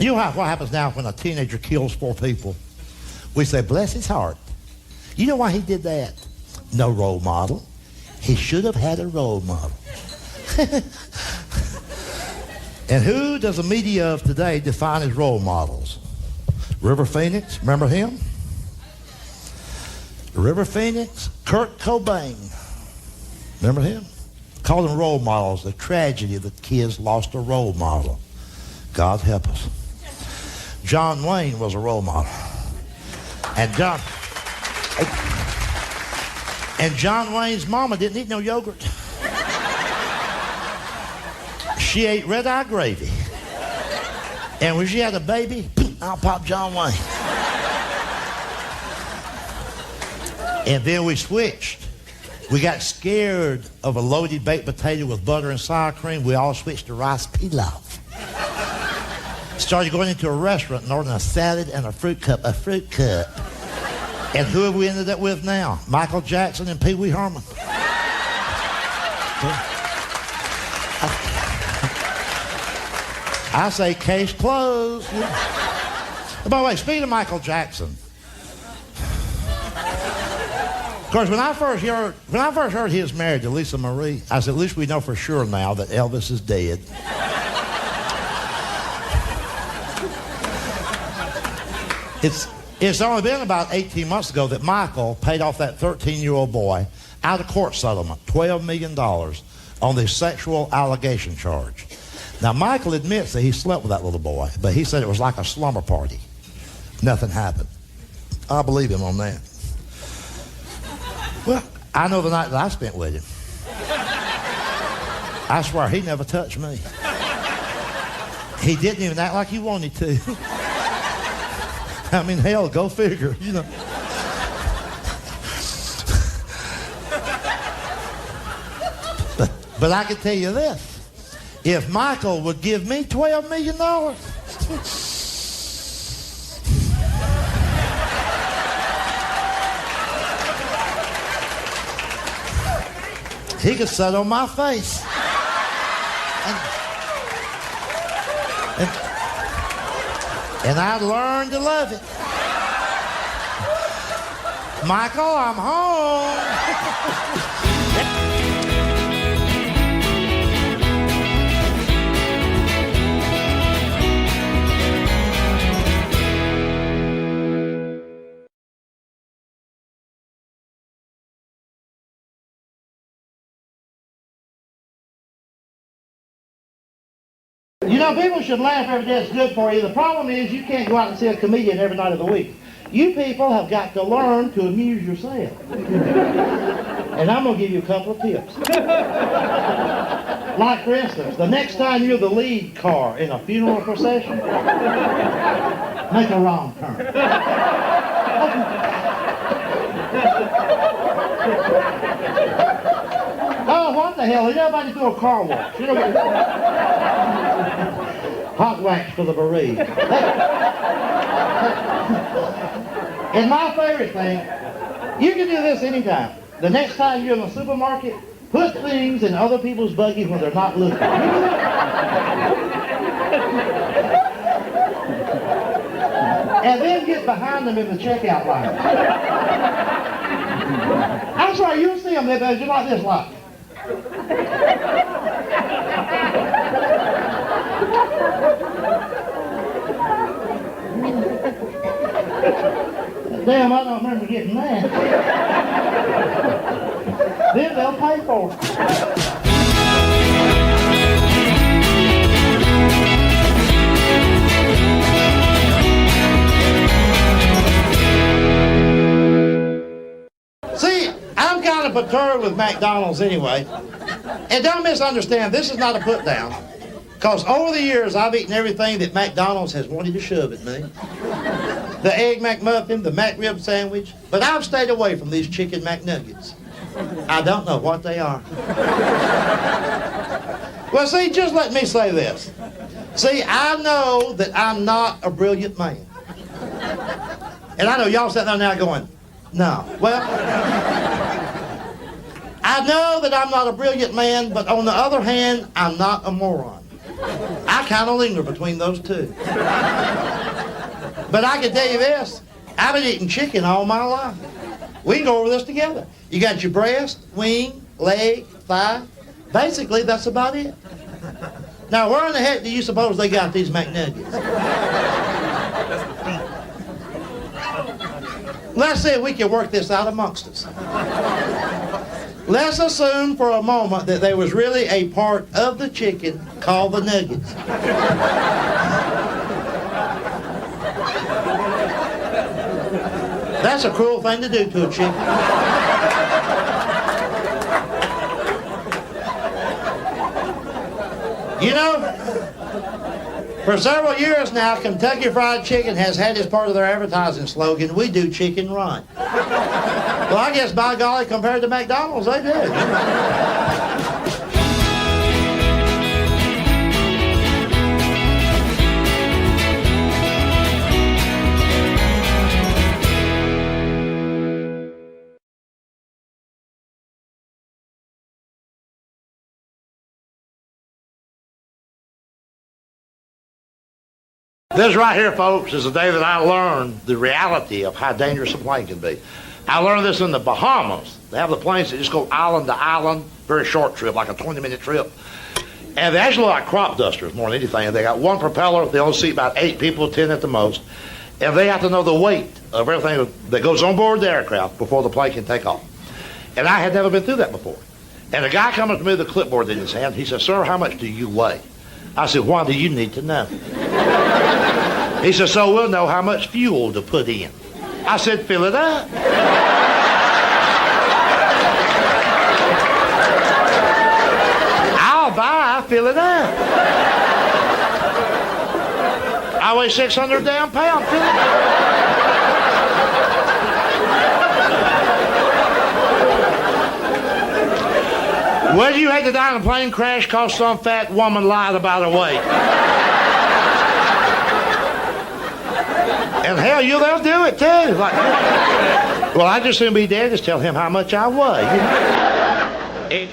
You know what happens now when a teenager kills 4 people? We say, bless his heart. You know why he did that? No role model. He should have had a role model. And who does the media of today define as role models? River Phoenix, remember him? River Phoenix, Kurt Cobain. Remember him? Call them role models. The tragedy that kids lost a role model. God help us. John Wayne was a role model. And John Wayne's mama didn't eat no yogurt. She ate red-eye gravy. And when she had a baby, I'll pop John Wayne. And then we switched. We got scared of a loaded baked potato with butter and sour cream. We all switched to rice pilaf. Started going into a restaurant and ordering a salad and a fruit cup. And who have we ended up with now? Michael Jackson and Pee Wee Herman. I say case closed. By the way, speaking of Michael Jackson, of course, when I first heard he was married to Lisa Marie, I said, at least we know for sure now that Elvis is dead. It's only been about 18 months ago that Michael paid off that 13-year-old boy out of court settlement, $12 million, on the sexual allegation charge. Now, Michael admits that he slept with that little boy, but he said it was like a slumber party. Nothing happened. I believe him on that. Well, I know the night that I spent with him. I swear he never touched me. He didn't even act like he wanted to. I mean, hell, go figure, you know. But I can tell you this. If Michael would give me $12 million, he could sit on my face. And I'd learn to love it. Michael, I'm home. You know, people should laugh every day. It's good for you. The problem is you can't go out and see a comedian every night of the week. You people have got to learn to amuse yourself. And I'm going to give you a couple of tips. Like, for instance, the next time you're the lead car in a funeral procession, make a wrong turn. Oh, what the hell? Ain't nobody do a car wash. You know, hot wax for the bereaved. And my favorite thing, you can do this anytime. The next time you're in the supermarket, put things in other people's buggy when they're not looking. And then get behind them in the checkout line. I'm sorry, you'll see them, they're just like this, like. Damn, I don't remember getting that. Then they'll pay for it. See, I'm kind of perturbed with McDonald's anyway. And don't misunderstand, this is not a put down. Because over the years, I've eaten everything that McDonald's has wanted to shove at me. The Egg McMuffin, the McRib sandwich, but I've stayed away from these chicken McNuggets. I don't know what they are. Well, see, just let me say this. See, I know that I'm not a brilliant man. And I know y'all sitting there now going, no. Well, I know that I'm not a brilliant man, but on the other hand, I'm not a moron. I kind of linger between those two. But I can tell you this, I've been eating chicken all my life. We can go over this together. You got your breast, wing, leg, thigh. Basically, that's about it. Now, where in the heck do you suppose they got these McNuggets? Let's see if we can work this out amongst us. Let's assume for a moment that there was really a part of the chicken called the nuggets. That's a cruel thing to do to a chicken. You know, for several years now, Kentucky Fried Chicken has had as part of their advertising slogan, "We do chicken right." Well, I guess, by golly, compared to McDonald's, they do. This right here, folks, is the day that I learned the reality of how dangerous a plane can be. I learned this in the Bahamas. They have the planes that just go island to island, very short trip, like a 20-minute trip. And they actually look like crop dusters more than anything. They got one propeller. They only seat about 8 people, 10 at the most. And they have to know the weight of everything that goes on board the aircraft before the plane can take off. And I had never been through that before. And a guy come up to me with a clipboard in his hand. He said, "Sir, how much do you weigh?" I said, "Why do you need to know?" He said, "So we'll know how much fuel to put in." I said, "Fill it up." I'll buy, fill it up. I weigh 600 damn pounds, fill it up. Well, you hate to die in a plane crash because some fat woman lied about her weight. And hell, they'll do it too. Like, well, I'd just soon be dead. Just tell him how much I weigh. You know?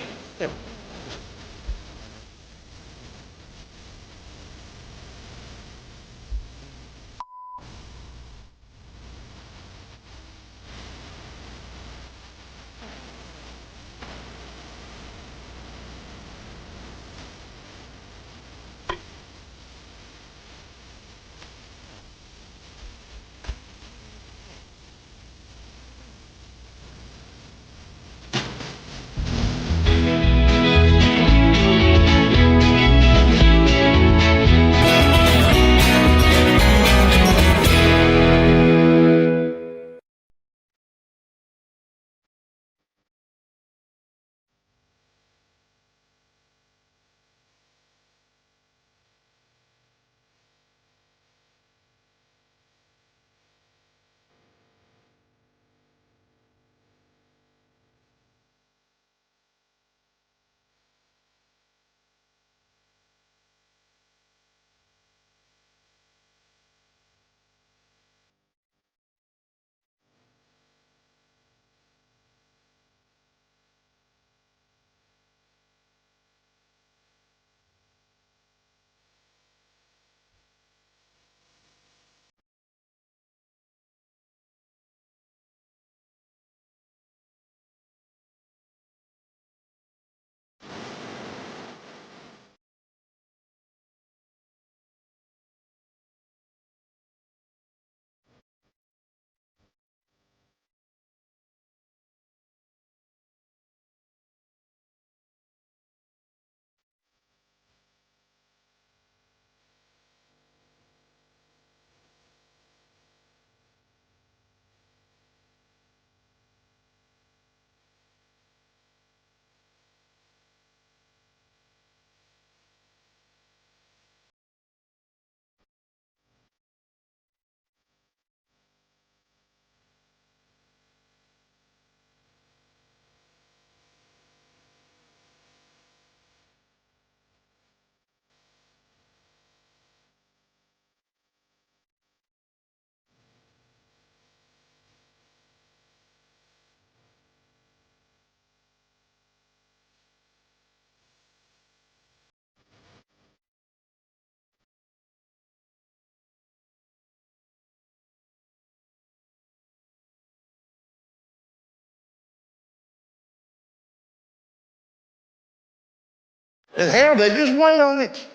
And hell, they just wait on it.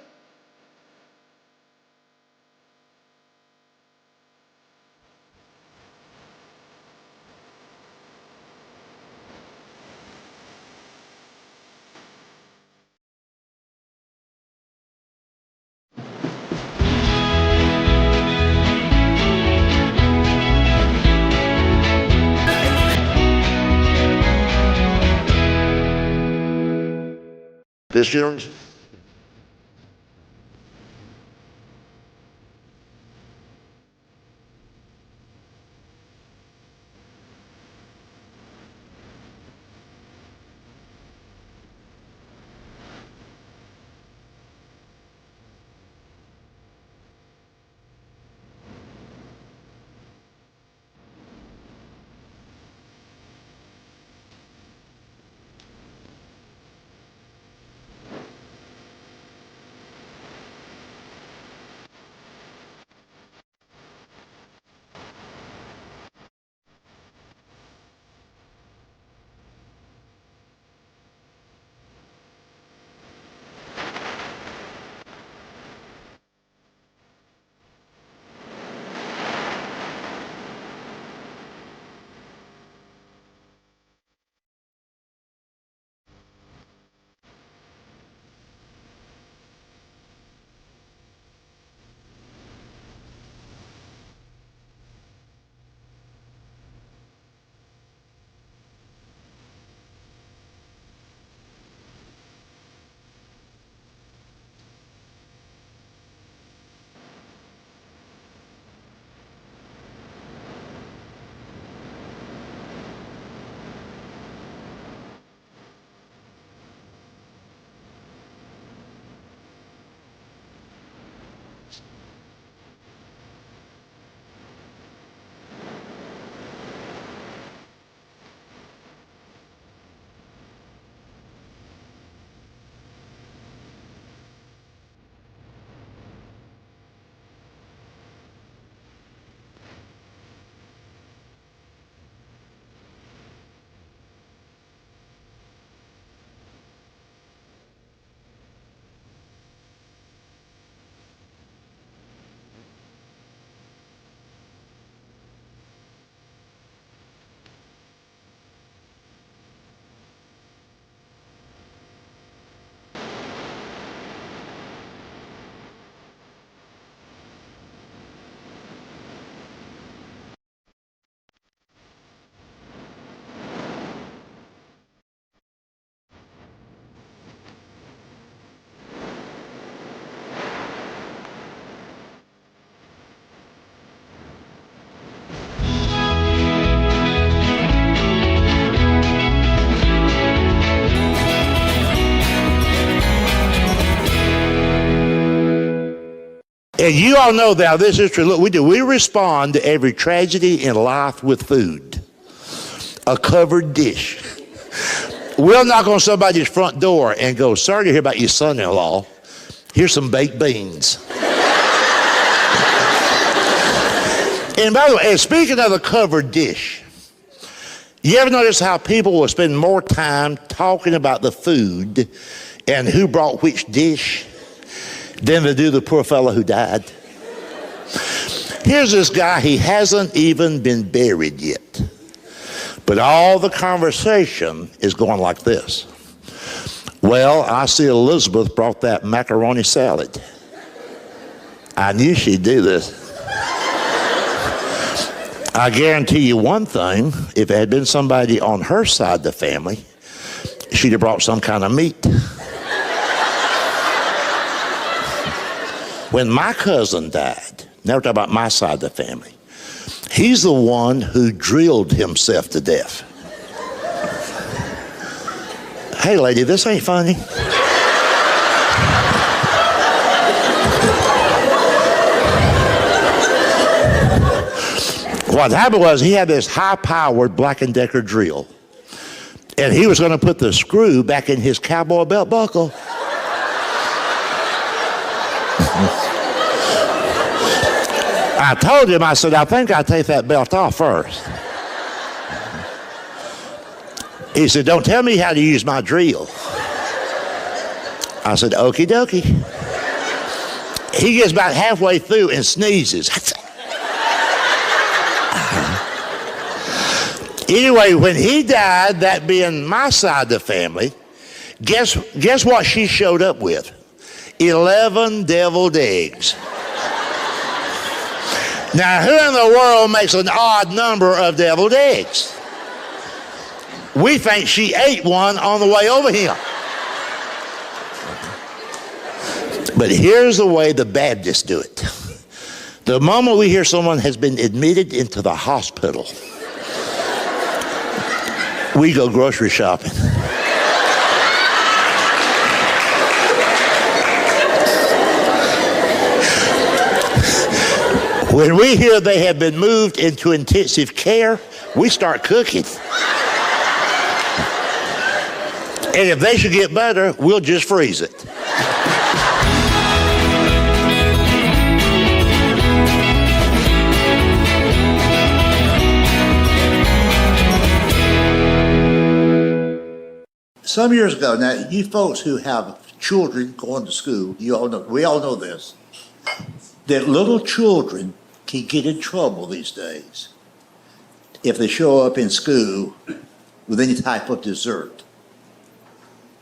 This yours? And you all know now, this is true. Look, we respond to every tragedy in life with food. A covered dish. We'll knock on somebody's front door and go, "Sorry to hear about your son-in-law. Here's some baked beans." And by the way, and speaking of a covered dish, you ever notice how people will spend more time talking about the food and who brought which dish than they do the poor fellow who died? Here's this guy, he hasn't even been buried yet. But all the conversation is going like this. "Well, I see Elizabeth brought that macaroni salad. I knew she'd do this. I guarantee you one thing, if it had been somebody on her side of the family, she'd have brought some kind of meat. When my cousin died," now we're talking about my side of the family, "he's the one who drilled himself to death." Hey, lady, this ain't funny. What happened was he had this high-powered Black & Decker drill, and he was going to put the screw back in his cowboy belt buckle. I told him, I said, "I think I'll take that belt off first." He said, "Don't tell me how to use my drill." I said, okie dokie. He gets about halfway through and sneezes. Anyway, when he died, that being my side of the family, guess what she showed up with? 11 deviled eggs. Now, who in the world makes an odd number of deviled eggs? We think she ate one on the way over here. But here's the way the Baptists do it. The moment we hear someone has been admitted into the hospital, we go grocery shopping. When we hear they have been moved into intensive care, we start cooking. And if they should get better, we'll just freeze it. Some years ago, now you folks who have children going to school, we all know this, that little children can get in trouble these days if they show up in school with any type of dessert.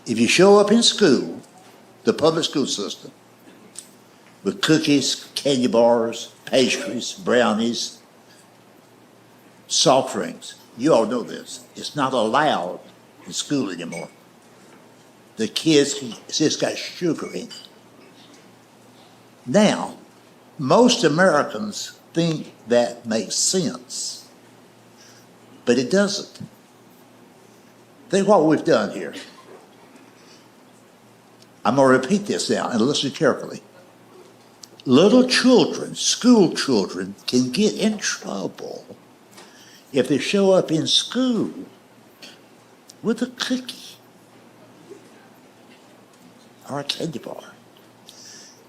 If you show up in school, the public school system, with cookies, candy bars, pastries, brownies, soft drinks, you all know this, it's not allowed in school anymore. The kids just got sugar in it. Now, most Americans think that makes sense, but it doesn't. Think what we've done here. I'm going to repeat this now and listen carefully. Little children, school children, can get in trouble if they show up in school with a cookie or a candy bar.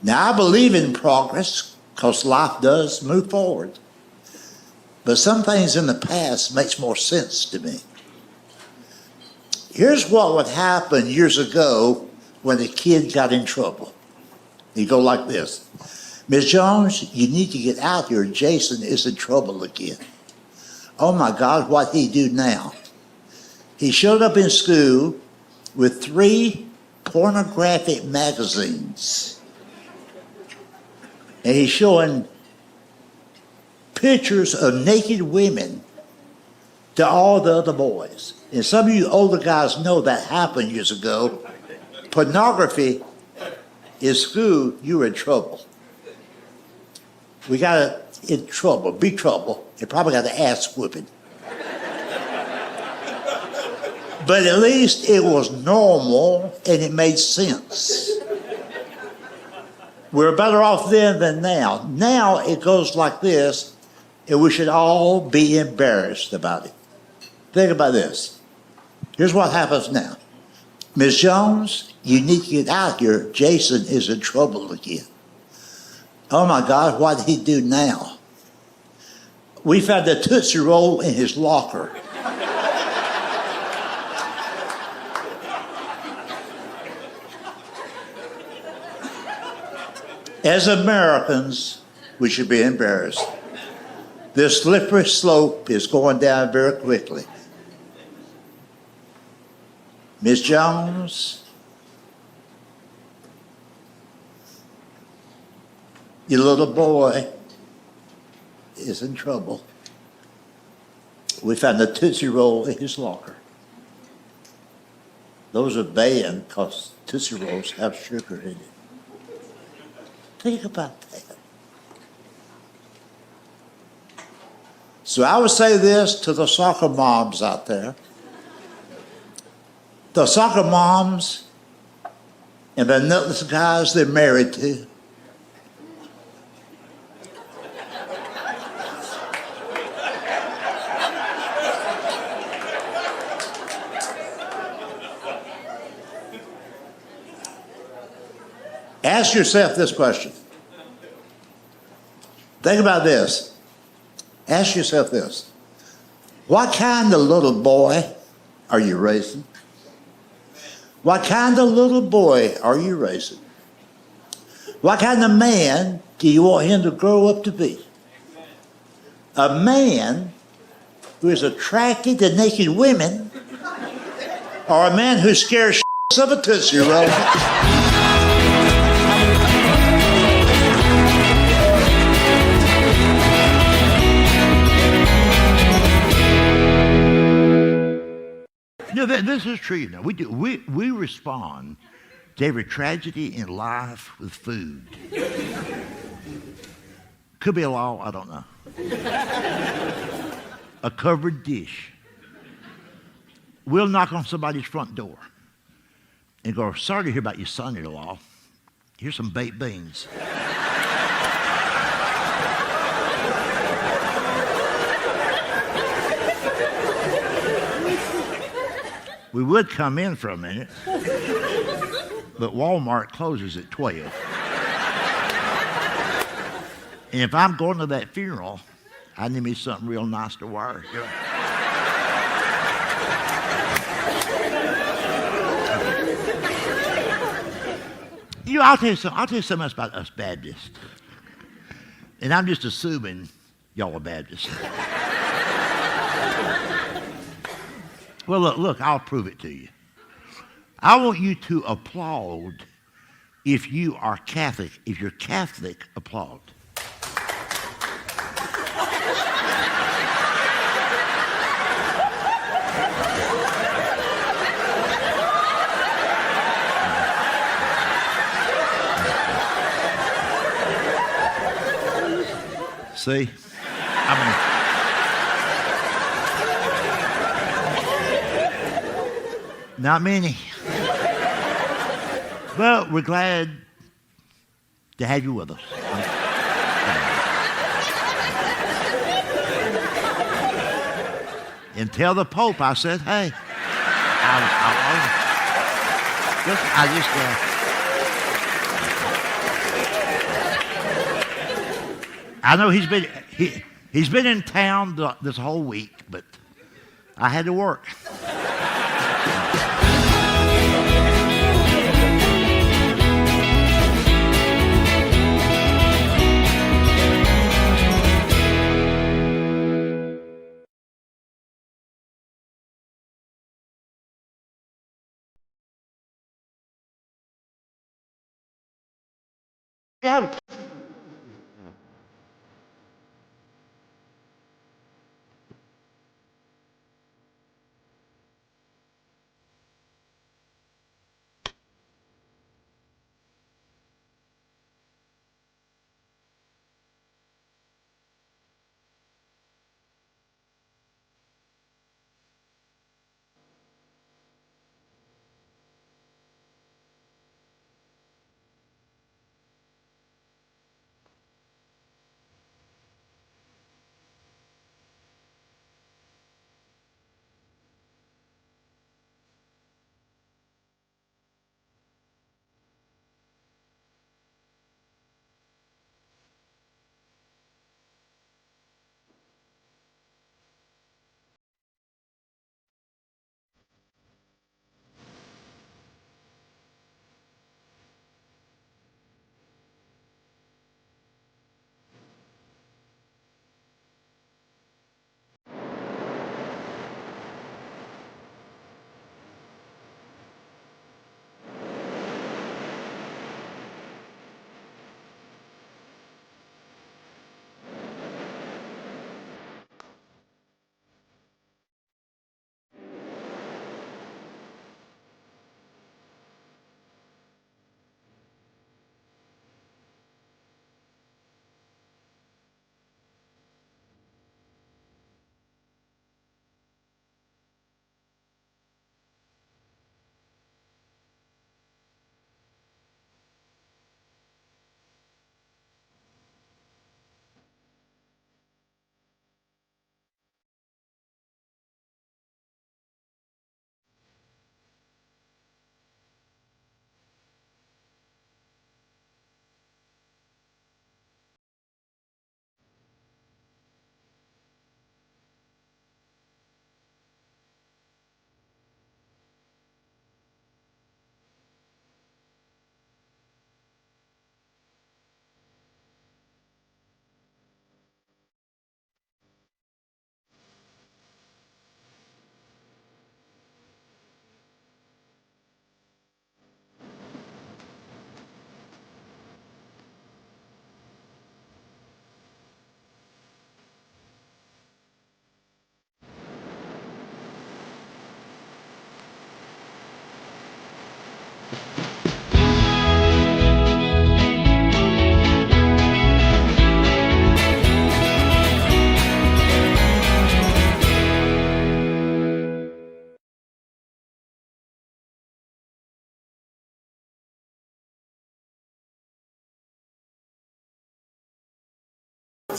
Now, I believe in progress because life does move forward. But some things in the past makes more sense to me. Here's what would happen years ago when a kid got in trouble. He'd go like this. Miss Jones, you need to get out here. Jason is in trouble again. Oh my God, what'd he do now? He showed up in school with 3 pornographic magazines. And he's showing pictures of naked women to all the other boys. And some of you older guys know that happened years ago. Pornography in school, you were in trouble. We got in trouble, big trouble. You probably got the ass whipping. But at least it was normal and it made sense. We're better off then than now. Now it goes like this, and we should all be embarrassed about it. Think about this. Here's what happens now. Ms. Jones, you need to get out here. Jason is in trouble again. Oh my God, what did he do now? We found a Tootsie Roll in his locker. As Americans, we should be embarrassed. This slippery slope is going down very quickly. Miss Jones, your little boy is in trouble. We found a Tootsie Roll in his locker. Those are banned because Tootsie Rolls have sugar in it. Think about that. So I would say this to the soccer moms out there. The soccer moms and the nutless guys they're married to. Ask yourself this question. Think about this. Ask yourself this. What kind of little boy are you raising? What kind of little boy are you raising? What kind of man do you want him to grow up to be? A man who is attracted to naked women, or a man who scares of a Tootsie Roll? No, this is true. Now, we respond to every tragedy in life with food. Could be a law, I don't know. A covered dish. We'll knock on somebody's front door and go, sorry to hear about your son-in-law. Here's some baked beans. We would come in for a minute, but Walmart closes at 12. And if I'm going to that funeral, I need me something real nice to wear. I'll tell you something else about us Baptists. And I'm just assuming y'all are Baptists. Well, look, I'll prove it to you. I want you to applaud if you are Catholic. If you're Catholic, applaud. See? Not many. But we're glad to have you with us. And tell the Pope I said, hey. I know he's been in town this whole week, but I had to work. Yeah.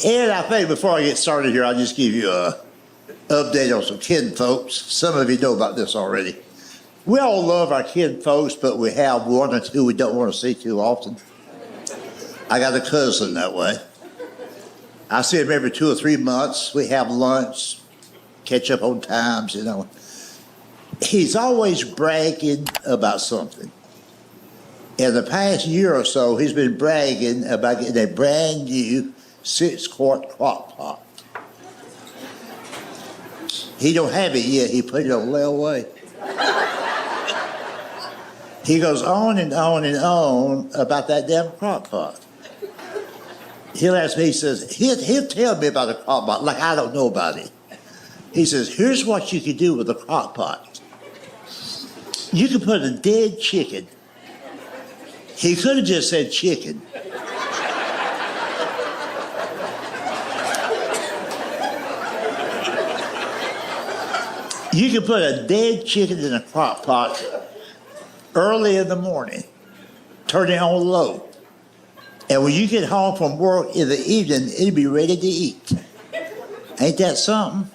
And I think before I get started here, I'll just give you a update on some kin folks. Some of you know about this already. We all love our kin folks, but we have one or two we don't want to see too often. I got a cousin that way. I see him every 2 or 3 months. We have lunch, catch up on times, you know. He's always bragging about something. In the past year or so, he's been bragging about getting a brand new 6-quart crock pot. He don't have it yet. He put it on layaway. He goes on and on and on about that damn crock pot. He'll ask me, he says, he'll tell me about the crock pot like I don't know about it. He says, here's what you can do with a crock pot. You can put a dead chicken. He could have just said chicken. You can put a dead chicken in a crock pot early in the morning, turn it on low. And when you get home from work in the evening, it'll be ready to eat. Ain't that something?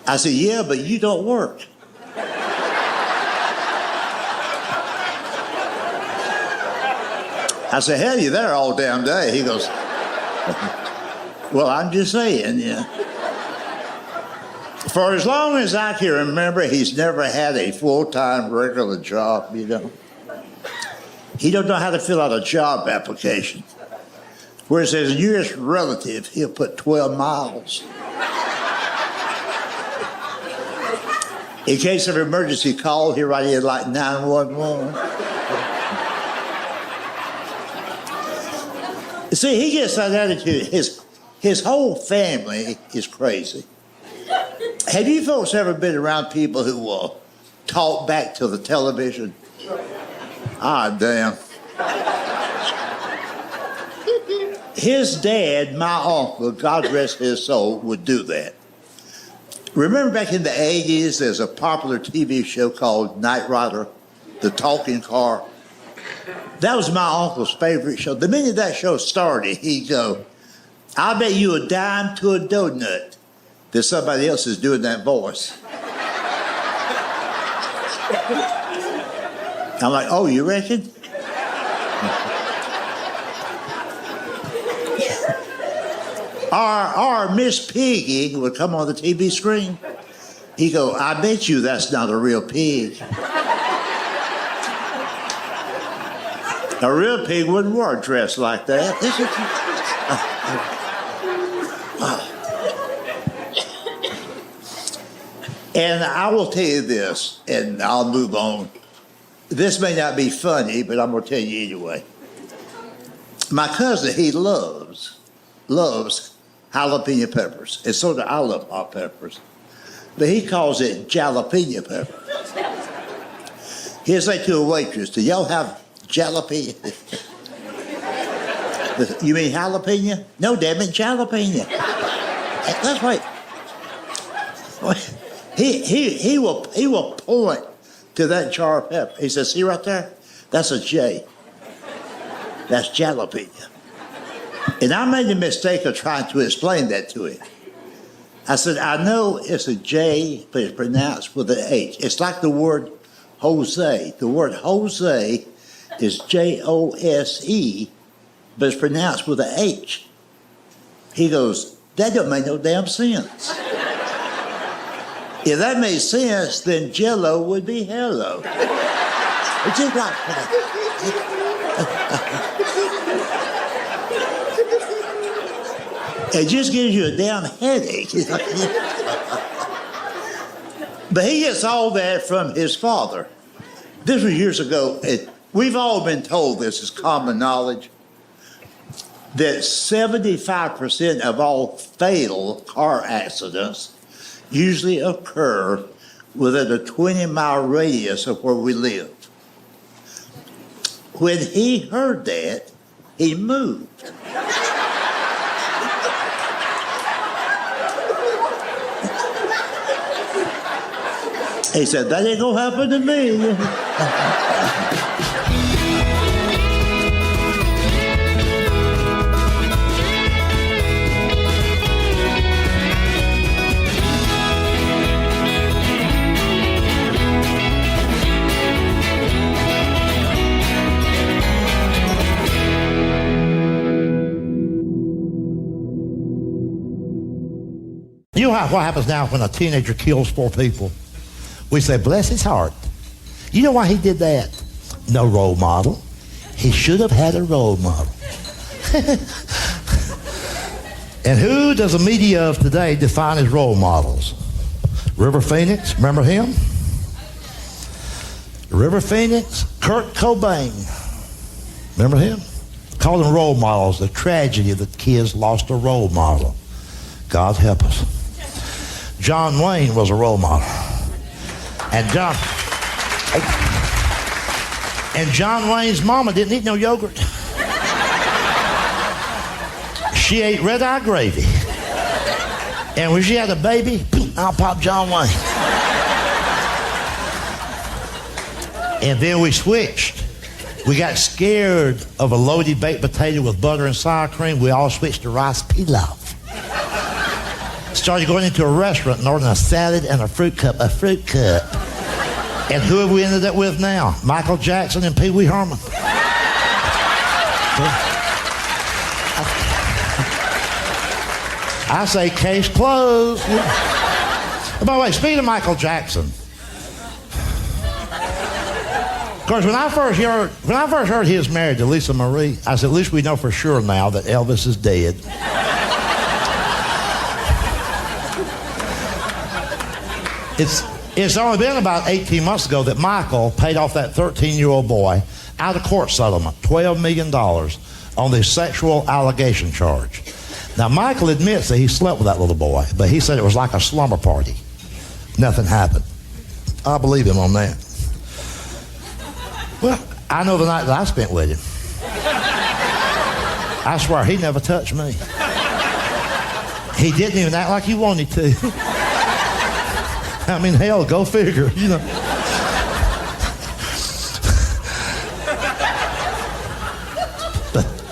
I said, yeah, but you don't work. I said, hell, you're there all damn day. He goes, well, I'm just saying, yeah. For as long as I can remember, he's never had a full-time regular job, you know. He don't know how to fill out a job application. Whereas his nearest relative, he'll put 12 miles. In case of emergency call, he'll write in like 911. See, he gets that attitude. His whole family is crazy. Have you folks ever been around people who will talk back to the television? Ah, damn. His dad, my uncle, God rest his soul, would do that. Remember back in the 80s, there's a popular TV show called Knight Rider, the talking car. That was my uncle's favorite show. The minute that show started, he'd go, I'll bet you a dime to a donut that somebody else is doing that voice. I'm like, oh, you reckon? Our Miss Piggy would come on the TV screen. He'd go, I bet you that's not a real pig. A real pig wouldn't wear a dress like that. And I will tell you this, and I'll move on. This may not be funny, but I'm going to tell you anyway. My cousin, he loves jalapeno peppers, and so do I love hot peppers. But he calls it jalapeno peppers. He'll say to a waitress, do y'all have jalapeno? You mean jalapeno? No, damn it, jalapeno. That's right. He will point to that jar of pepper. He says, see right there? That's a J. That's jalapeno. And I made the mistake of trying to explain that to him. I said, I know it's a J, but it's pronounced with an H. It's like the word Jose. The word Jose is Jose, but it's pronounced with an H. He goes, that don't make no damn sense. If that made sense, then Jello would be hello. It's just like it just gives you a damn headache. But he gets all that from his father. This was years ago. We've all been told, this is common knowledge, that 75% of all fatal car accidents usually occur within a 20-mile radius of where we live. When he heard that, he moved. He said, that ain't gonna happen to me. You know what happens now when a teenager kills 4 people? We say, bless his heart. You know why he did that? No role model. He should have had a role model. And who does the media of today define as role models? River Phoenix, remember him? River Phoenix, Kurt Cobain. Remember him? Call them role models. The tragedy that kids lost a role model. God help us. John Wayne was a role model. And John Wayne's mama didn't eat no yogurt. She ate red-eye gravy. And when she had a baby, out popped John Wayne. And then we switched. We got scared of a loaded baked potato with butter and sour cream. We all switched to rice pilaf. Started going into a restaurant and ordering a salad and a fruit cup. And who have we ended up with now? Michael Jackson and Pee Wee Herman. I say case closed. By the way, speaking of Michael Jackson, of course, when I first heard he was married to Lisa Marie, I said, at least we know for sure now that Elvis is dead. It's only been about 18 months ago that Michael paid off that 13-year-old boy out of court settlement, $12 million, on the sexual allegation charge. Now, Michael admits that he slept with that little boy, but he said it was like a slumber party. Nothing happened. I believe him on that. Well, I know the night that I spent with him. I swear, he never touched me. He didn't even act like he wanted to. I mean, hell, go figure, you know.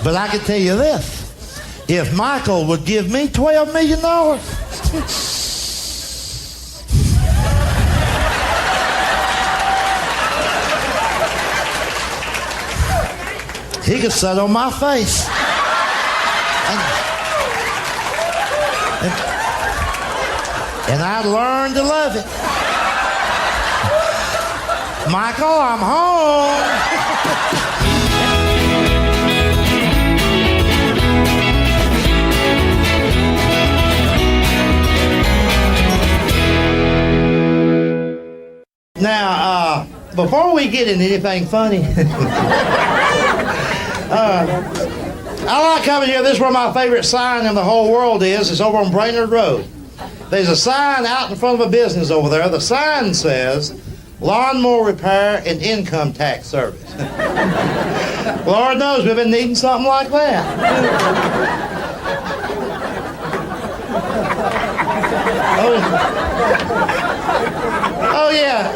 But I can tell you this. If Michael would give me $12 million, he could sit on my face. And I'd learn to love it. Michael, I'm home. Now, before we get into anything funny, I like coming here. This is where my favorite sign in the whole world is. It's over on Brainerd Road. There's a sign out in front of a business over there. The sign says, Lawnmower Repair and Income Tax Service. Lord knows we've been needing something like that. Oh yeah.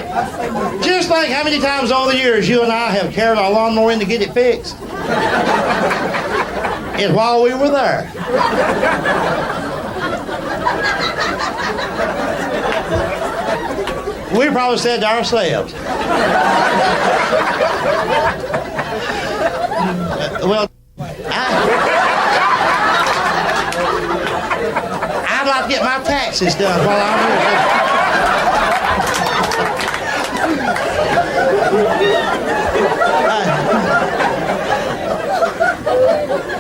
Just think how many times over the years you and I have carried our lawnmower in to get it fixed. And while we were there, we probably said to ourselves, well, I'd like to get my taxes done while I'm here.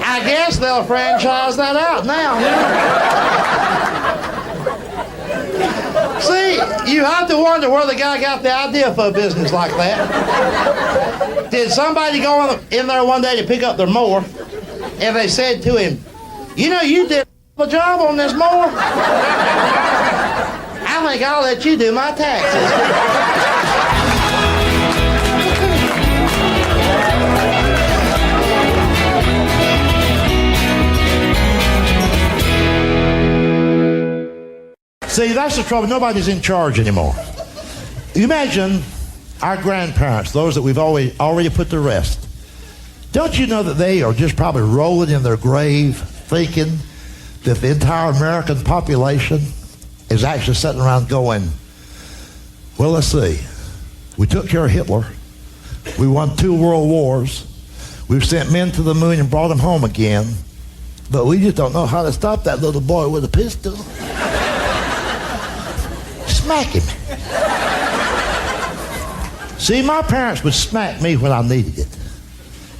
I guess they'll franchise that out now. See, you have to wonder where the guy got the idea for a business like that. Did somebody go in there one day to pick up their mower, and they said to him, you know, you did a job on this mower. I think I'll let you do my taxes. See, that's the trouble. Nobody's in charge anymore. You imagine our grandparents, those that we've already put to rest. Don't you know that they are just probably rolling in their grave thinking that the entire American population is actually sitting around going, well, let's see. We took care of Hitler. We won 2 world wars. We've sent men to the moon and brought them home again. But we just don't know how to stop that little boy with a pistol. smack him. See, my parents would smack me when I needed it.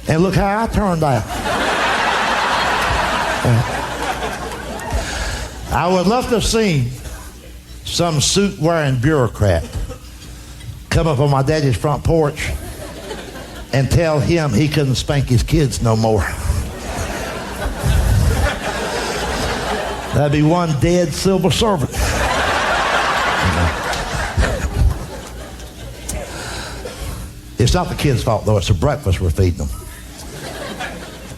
And look how I turned out. I would love to have seen some suit-wearing bureaucrat come up on my daddy's front porch and tell him he couldn't spank his kids no more. That'd be one dead civil servant. It's not the kids' fault, though. It's the breakfast we're feeding them.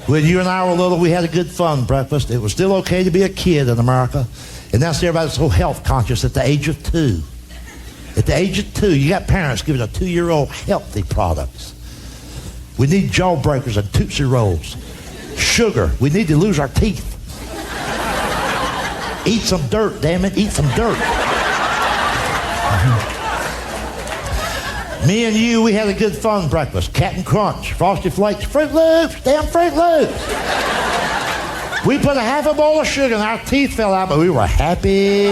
When you and I were little, we had a good fun breakfast. It was still okay to be a kid in America. And now see, everybody's so health conscious at the age of 2. At the age of 2, you got parents giving a 2-year-old healthy products. We need jawbreakers and Tootsie Rolls. Sugar. We need to lose our teeth. Eat some dirt, damn it. Eat some dirt. Me and you, we had a good fun breakfast. Captain Crunch, Frosted Flakes, Fruit Loops, damn Fruit Loops. We put a half a bowl of sugar and our teeth fell out, but we were happy.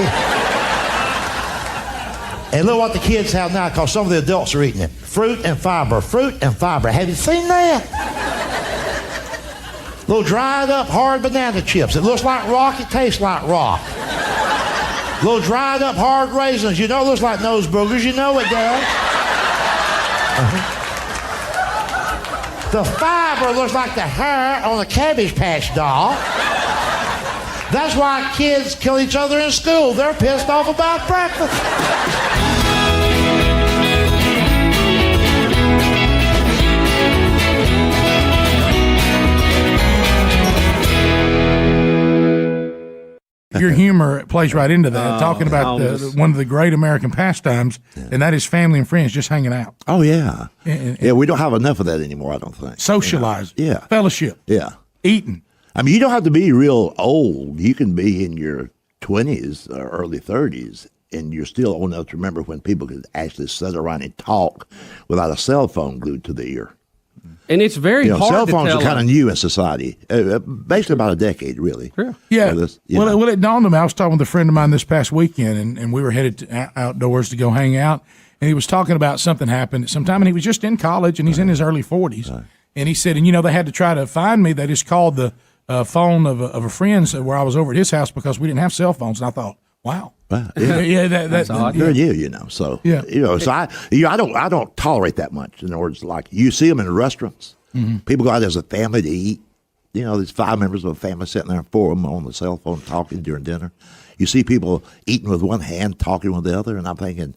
And look what the kids have now, because some of the adults are eating it. Fruit and fiber, fruit and fiber. Have you seen that? Little dried up hard banana chips. It looks like rock, it tastes like rock. Little dried up hard raisins. You know it looks like nose boogers. You know it does. The fiber looks like the hair on a Cabbage Patch doll. That's why kids kill each other in school. They're pissed off about breakfast. Your humor plays right into that, talking about one of the great American pastimes, and that is family and friends just hanging out. Oh, yeah. And Yeah, we don't have enough of that anymore, I don't think. socialize, Yeah. fellowship, Yeah. eating. I mean, you don't have to be real old. You can be in your 20s or early 30s, and you're still old enough to remember when people could actually sit around and talk without a cell phone glued to the ear. And it's very hard cell to phones tell. are kind of new in society, basically about a decade, really. Yeah. So this, Well, it dawned on me. I was talking with a friend of mine this past weekend, and we were headed outdoors to go hang out. And he was talking about something happened at some time, and he was just in college, and he's in his early 40s. And he said, and they had to try to find me. They just called the phone of a friend's where I was over at his house because we didn't have cell phones. And I thought, wow. Yeah, that's odd. They're new, So so I don't tolerate that much. In other words, like you see them in restaurants. Mm-hmm. People go out as a family to eat. There's 5 members of a family sitting there, 4 of them on the cell phone talking during dinner. You see people eating with one hand, talking with the other, and I'm thinking,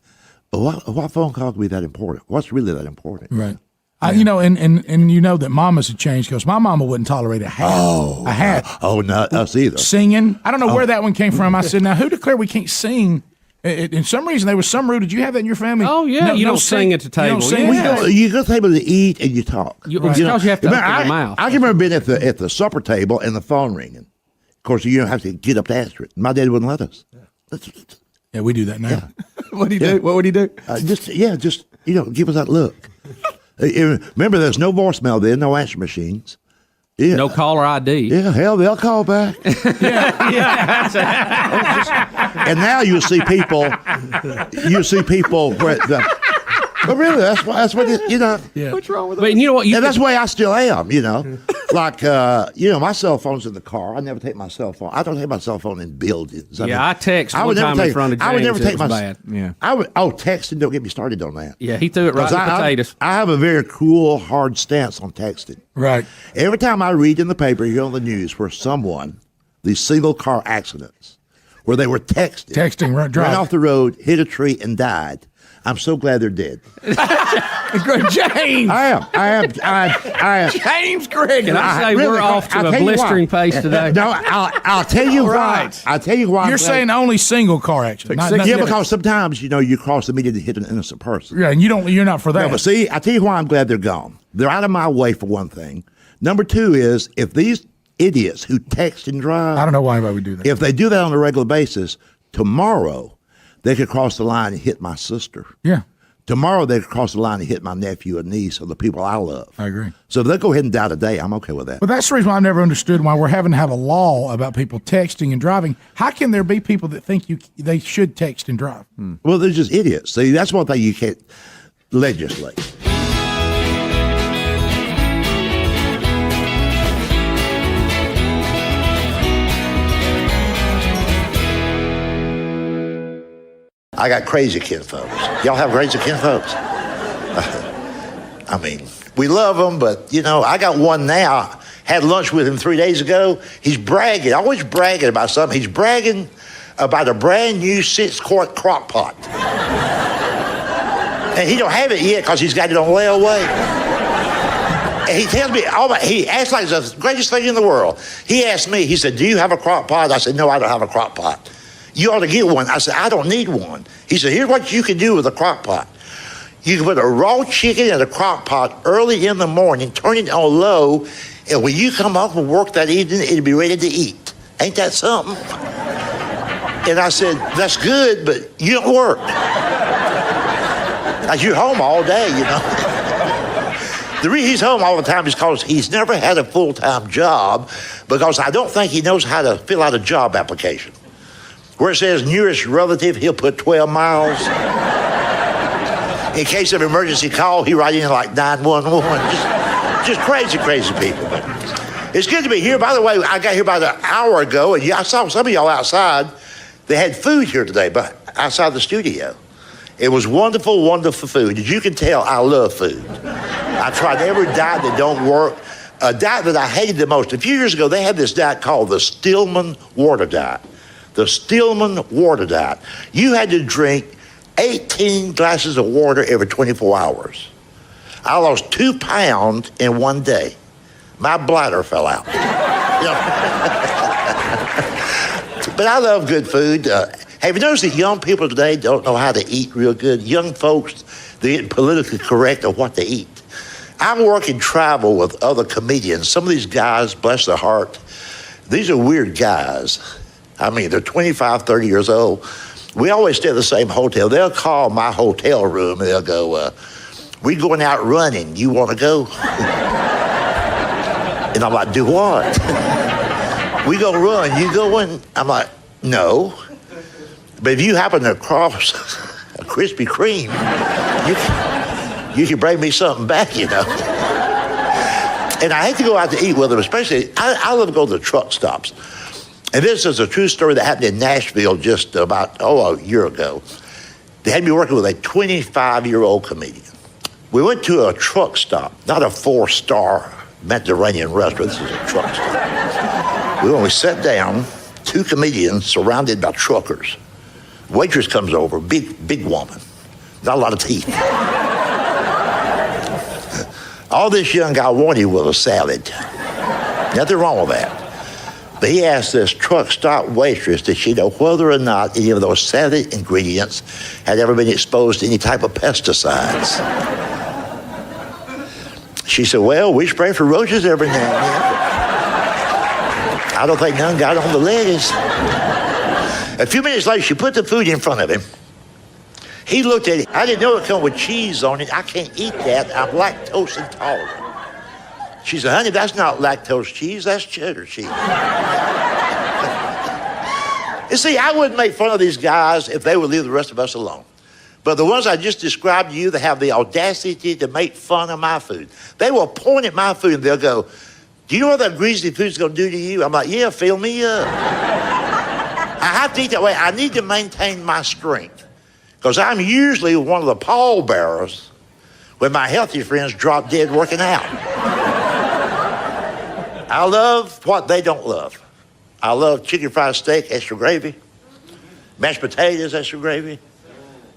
what phone call could be that important? What's really that important? Right. And that mamas had changed because my mama wouldn't tolerate a hat. A hat. Not us either. Singing. I don't know where that one came from. I said, now who declared we can't sing? In some reason, there was some rule. Did you have that in your family? Oh, yeah. You don't sing at the table. You go to the table to eat and you talk. Because you have to open your mouth. I can remember being at the supper table and the phone ringing. Of course, you don't have to get up to answer it. My dad wouldn't let us. Yeah, we do that now. Yeah. What do you do? What would he do? Just give us that look. Remember, there's no voicemail then, no answer machines. Yeah. No caller ID. Yeah, hell, they'll call back. And now you see people where but really, that's what Yeah. What's wrong with that? But you know what? And that's the way I still am, Like, my cell phone's in the car. I never take my cell phone. I don't take my cell phone in buildings. I text one time in front of James. I would never take my bad. Yeah. Texting, don't get me started on that. Yeah, he threw it right in the potatoes. I have a very cool, hard stance on texting. Right. Every time I read in the paper, here on the news, where these single car accidents, where they were texting, ran off the road, hit a tree, and died. I'm so glad they're dead. James. I am. James Gregory. Can I say we're off to a blistering pace today? No, I'll tell you why. I'll tell you why. You're saying only single car accident. Because sometimes you cross the median to hit an innocent person. Yeah, and you're not for that. No, but see, I tell you why I'm glad they're gone. They're out of my way for one thing. Number 2 is if these idiots who text and drive, I don't know why anybody would do that. If they do that on a regular basis, tomorrow they could cross the line and hit my sister. Yeah. Tomorrow they cross the line and hit my nephew or niece or the people I love. I agree. So if they go ahead and die today, I'm okay with that. But that's the reason why I've never understood why we're having to have a law about people texting and driving. How can there be people that think they should text and drive? Well, they're just idiots. See, that's one thing you can't legislate. I got crazy kinfolks. Y'all have crazy kinfolks? I mean, we love them, but, I got one now. Had lunch with him 3 days ago. He's bragging, always bragging about something. He's bragging about a brand new 6-quart crock pot. And he don't have it yet because he's got it on layaway. And he tells me, he acts like it's the greatest thing in the world. He asked me, he said, do you have a crock pot? I said, no, I don't have a crock pot. You ought to get one. I said, I don't need one. He said, here's what you can do with a crock pot. You can put a raw chicken in a crock pot early in the morning, turn it on low, and when you come off from work that evening, it'll be ready to eat. Ain't that something? And I said, that's good, but you don't work. Like you're home all day, The reason he's home all the time is because he's never had a full-time job, because I don't think he knows how to fill out a job application. Where it says nearest relative, he'll put 12 miles. In case of emergency call, he write in like 911. Just crazy people. But it's good to be here. By the way, I got here about an hour ago, and I saw some of y'all outside. They had food here today, but outside the studio. It was wonderful, wonderful food. As you can tell, I love food. I tried every diet that don't work. A diet that I hated the most. A few years ago, they had this diet called the Stillman water diet. The Stillman water diet. You had to drink 18 glasses of water every 24 hours. I lost 2 pounds in one day. My bladder fell out. But I love good food. Have you noticed that young people today don't know how to eat real good? Young folks, they get politically correct of what they eat. I work and travel with other comedians. Some of these guys, bless their heart, these are weird guys. I mean, they're 25, 30 years old. We always stay at the same hotel. They'll call my hotel room and they'll go, we going out running. You want to go? And I'm like, do what? We go run. You going? I'm like, no. But if you happen to cross a Krispy Kreme, you can bring me something back, And I hate to go out to eat with them, especially, I love to go to the truck stops. And this is a true story that happened in Nashville just about, a year ago. They had me working with a 25-year-old comedian. We went to a truck stop, not a 4-star Mediterranean restaurant. This is a truck stop. We sat down, 2 comedians surrounded by truckers. Waitress comes over, big woman, not a lot of teeth. All this young guy wanted was a salad. Nothing wrong with that. But he asked this truck stop waitress, did she know whether or not any of those salad ingredients had ever been exposed to any type of pesticides? She said, well, we spray for roaches every now and then. I don't think none got on the lettuce. A few minutes later, she put the food in front of him. He looked at it. I didn't know it come with cheese on it. I can't eat that. I'm lactose intolerant. She said, honey, that's not lactose cheese. That's cheddar cheese. You see, I wouldn't make fun of these guys if they would leave the rest of us alone. But the ones I just described to you, they have the audacity to make fun of my food. They will point at my food and they'll go, do you know what that greasy food's going to do to you? I'm like, yeah, fill me up. I have to eat that way. I need to maintain my strength because I'm usually one of the pallbearers when my healthy friends drop dead working out. I love what they don't love. I love chicken fried steak, extra gravy, mashed potatoes, extra gravy.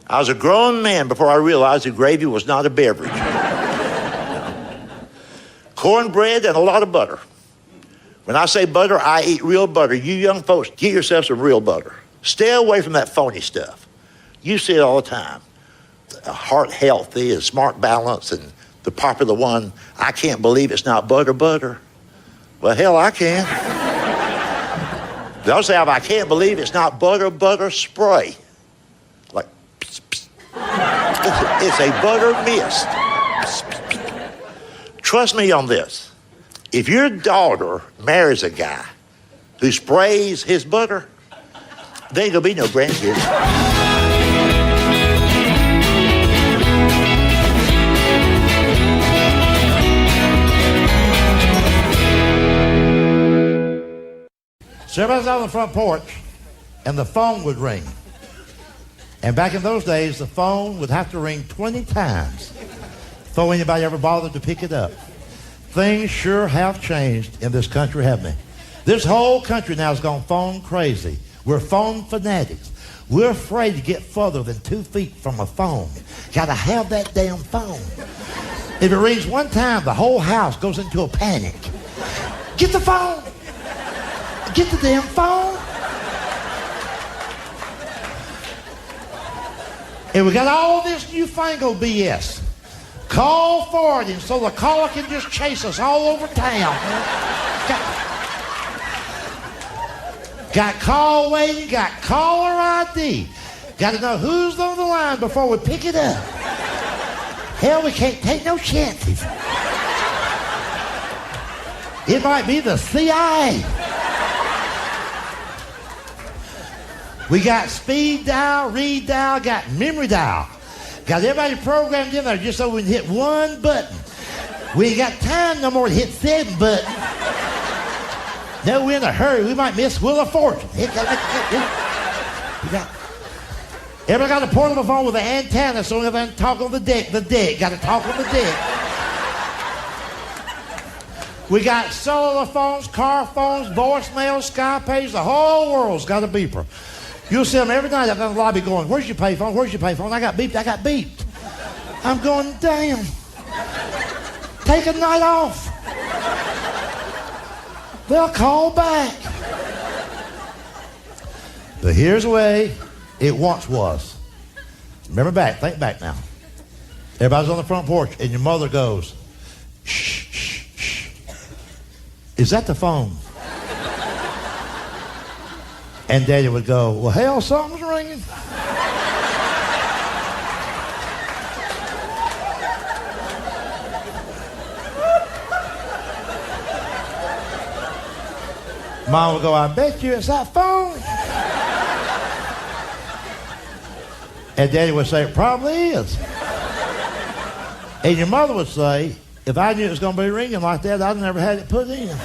I was a grown man before I realized that gravy was not a beverage. Cornbread and a lot of butter. When I say butter, I eat real butter. You young folks, get yourself some real butter. Stay away from that phony stuff. You see it all the time. Heart healthy and smart balance and the popular one, I can't believe it's not butter. Well, hell, I can. They'll say, I can't believe it's not butter spray. Like, psst, psst. It's a butter mist. Trust me on this. If your daughter marries a guy who sprays his butter, there ain't gonna be no grandkids. So everybody's out on the front porch, and the phone would ring. And back in those days, the phone would have to ring 20 times before anybody ever bothered to pick it up. Things sure have changed in this country, haven't they? This whole country now has gone phone crazy. We're phone fanatics. We're afraid to get further than 2 feet from a phone. Gotta have that damn phone. If it rings one time, the whole house goes into a panic. Get the phone! Get the damn phone! And we got all this newfangled BS. Call forwarding so the caller can just chase us all over town. Got call waiting, got caller ID. Got to know who's on the line before we pick it up. Hell, we can't take no chances. It might be the CIA. We got speed dial, read dial, got memory dial. Got everybody programmed in there just so we can hit one button. We ain't got time no more to hit 7 buttons. No, we're in a hurry. We might miss Wheel of Fortune. Everybody got a portable phone with an antenna, so we can talk on the deck. Got to talk on the deck. We got cellular phones, car phones, voicemail, Skypage. The whole world's got a beeper. You'll see them every night up in the lobby going, where's your payphone? Where's your payphone? I got beeped. I'm going, damn. Take a night off. They'll call back. But here's the way it once was. Remember back, think back now. Everybody's on the front porch and your mother goes, shh, shh, shh. Is that the phone? And Daddy would go, well, hell, something's ringing. Mom would go, I bet you it's that phone. And Daddy would say, it probably is. And your mother would say, if I knew it was going to be ringing like that, I'd never had it put in.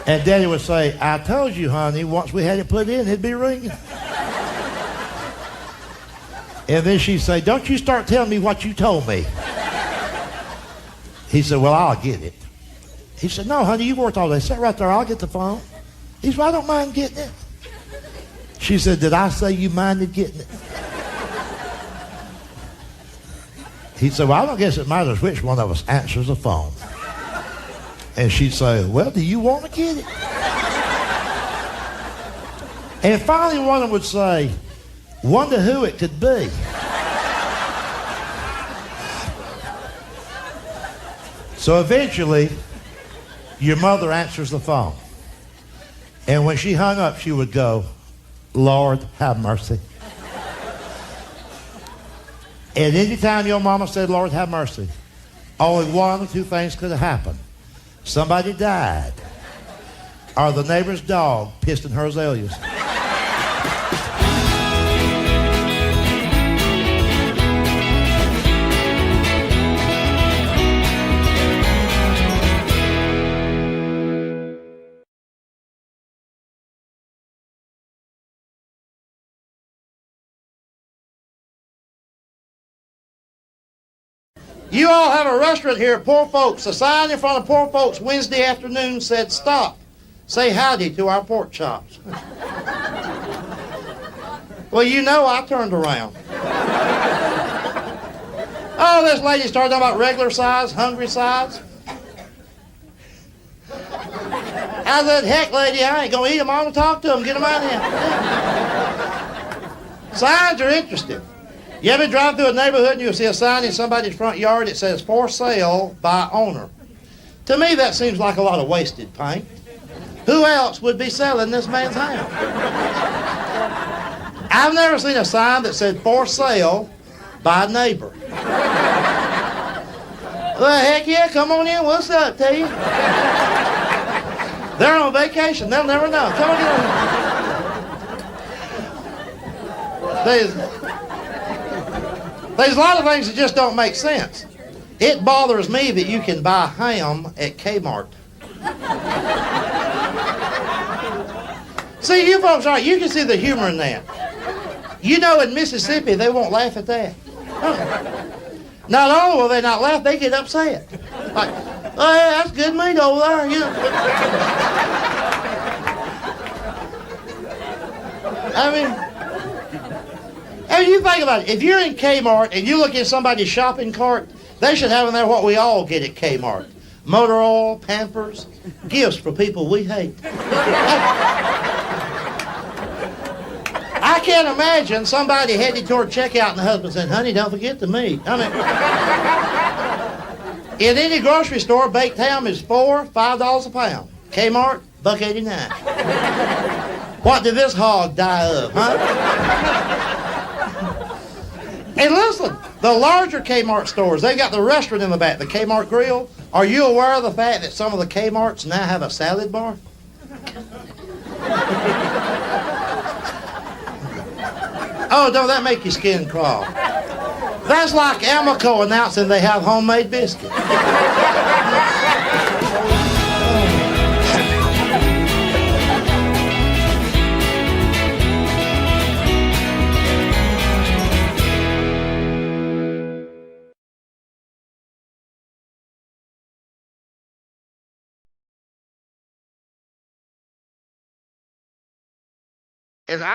And Daddy would say, I told you, honey, once we had it put in, it'd be ringing. And then she'd say, don't you start telling me what you told me. He said, well, I'll get it. He said, no, honey, you worked all day. Sit right there, I'll get the phone. He said, well, I don't mind getting it. She said, did I say you minded getting it? He said, well, I don't guess it matters which one of us answers the phone. And she'd say, well, do you want to get it? And finally one of them would say, wonder who it could be. So eventually, your mother answers the phone. And when she hung up, she would go, Lord, have mercy. And anytime your mama said, Lord, have mercy, only one of 2 things could have happened. Somebody died, or the neighbor's dog pissed in her azaleas. You all have a restaurant here at Poor Folks. A sign in front of Poor Folks Wednesday afternoon said, stop, say howdy to our pork chops. Well, you know I turned around. Oh, this lady started talking about regular size, hungry size. I said, heck, lady, I ain't going to eat them. I'm going to talk to them, get them out of here. Signs are interesting. You ever drive through a neighborhood and you'll see a sign in somebody's front yard that says, for sale by owner. To me, that seems like a lot of wasted paint. Who else would be selling this man's house? I've never seen a sign that said for sale by a neighbor. Well, heck yeah, come on in. What's up, T? They're on vacation. They'll never know. Come on, get on. There's a lot of things that just don't make sense. It bothers me that you can buy ham at Kmart. See, you folks, all right, you can see the humor in that. You know, in Mississippi, they won't laugh at that. Not only will they not laugh, they get upset. Like, oh yeah, that's good meat over there. You know. I mean, you think about it. If you're in Kmart and you look in somebody's shopping cart, they should have in there what we all get at Kmart. Motor oil, Pampers, gifts for people we hate. I can't imagine somebody headed toward checkout and the husband saying, honey, don't forget the meat. I mean, in any grocery store, baked ham is $5 a pound. Kmart, $1.89. What did this hog die of, huh? And listen, the larger Kmart stores, they've got the restaurant in the back, the Kmart Grill. Are you aware of the fact that some of the Kmarts now have a salad bar? Oh, don't that make your skin crawl? That's like Amoco announcing they have homemade biscuits. As I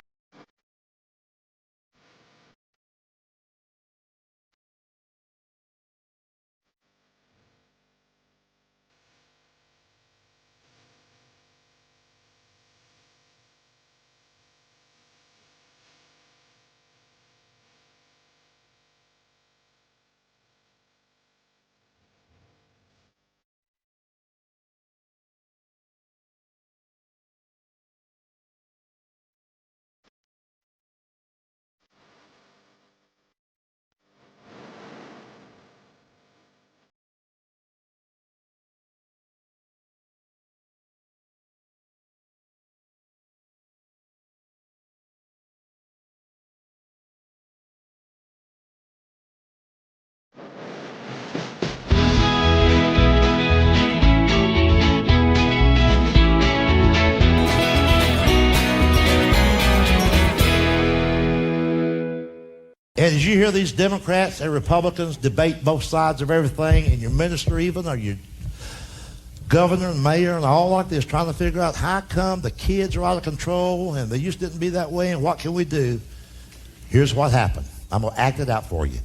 And as you hear these Democrats and Republicans debate both sides of everything, and your minister even, or your governor and mayor and all like this, trying to figure out how come the kids are out of control and they used to didn't be that way and what can we do, here's what happened. I'm going to act it out for you.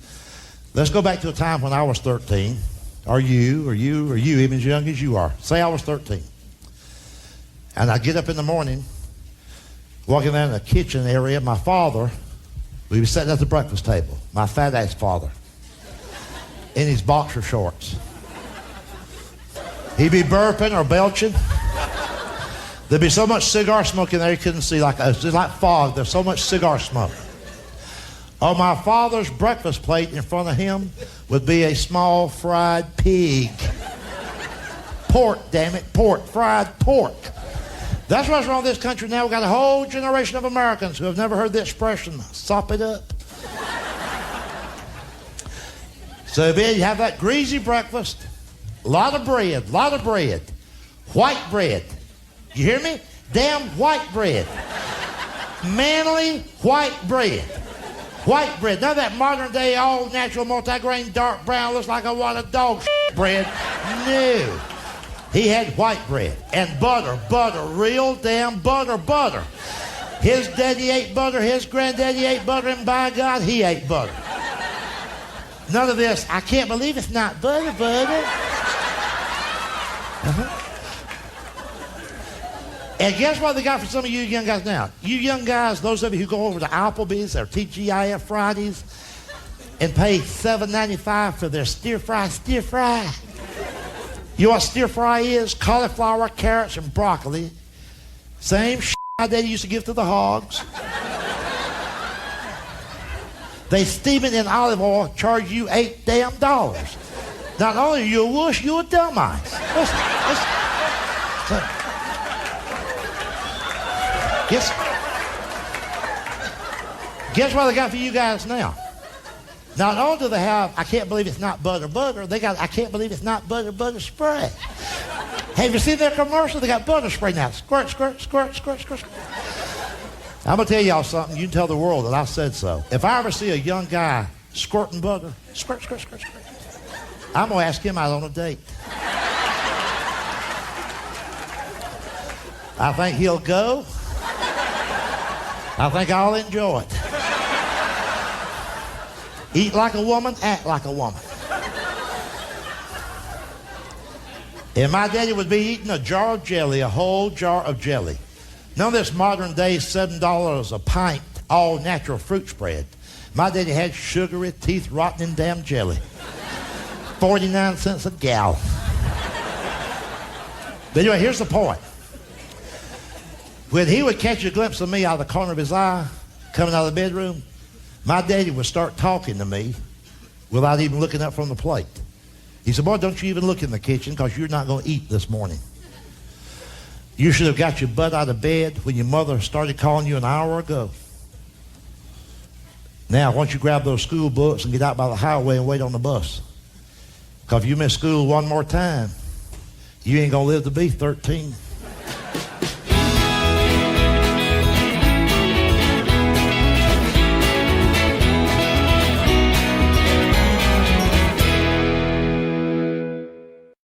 Let's go back to a time when I was 13, or you, even as young as you are. Say I was 13. And I get up in the morning, walking down in the kitchen area, my father, we were sitting at the breakfast table, my fat-ass father, in his boxer shorts. He'd be burping or belching. There'd be so much cigar smoke in there you couldn't see, like fog. There's so much cigar smoke. On my father's breakfast plate in front of him would be a small fried pig. Pork, damn it, pork, fried pork. That's what's wrong with this country now. We've got a whole generation of Americans who have never heard the expression, sop it up. So you have that greasy breakfast, a lot of bread, white bread. You hear me? Damn white bread. Manly white bread. White bread. None of that modern day, all natural, multi-grain, dark brown, looks like a wad of dog bread. No. He had white bread and butter, real damn butter. His daddy ate butter, his granddaddy ate butter, and by God, he ate butter. None of this, I can't believe it's not butter. And guess what they got for some of you young guys now? You young guys, those of you who go over to Applebee's or TGIF Fridays and pay $7.95 for their stir fry. You know what stir fry is? Cauliflower, carrots, and broccoli. Same shit my daddy used to give to the hogs. They steam it in olive oil, charge you $8 damn. Not only are you a wuss, you're a dumbass. Guess what they got for you guys now? Not only do they have, I can't believe it's not butter, they got, I can't believe it's not butter spray. Have you seen their commercial? They got butter spray now. Squirt, squirt, squirt, squirt, squirt. I'm going to tell y'all something. You can tell the world that I said so. If I ever see a young guy squirting butter, squirt, squirt, squirt, squirt, I'm going to ask him out on a date. I think he'll go. I think I'll enjoy it. Eat like a woman, act like a woman. And my daddy would be eating a jar of jelly, a whole jar of jelly. None of this modern day $7 a pint, all natural fruit spread. My daddy had sugary, teeth rotting damn jelly. 49 cents a gallon. But anyway, here's the point. When he would catch a glimpse of me out of the corner of his eye, coming out of the bedroom, my daddy would start talking to me without even looking up from the plate. He said, boy, don't you even look in the kitchen because you're not going to eat this morning. You should have got your butt out of bed when your mother started calling you an hour ago. Now, why don't you grab those school books and get out by the highway and wait on the bus? Because if you miss school one more time, you ain't going to live to be 13.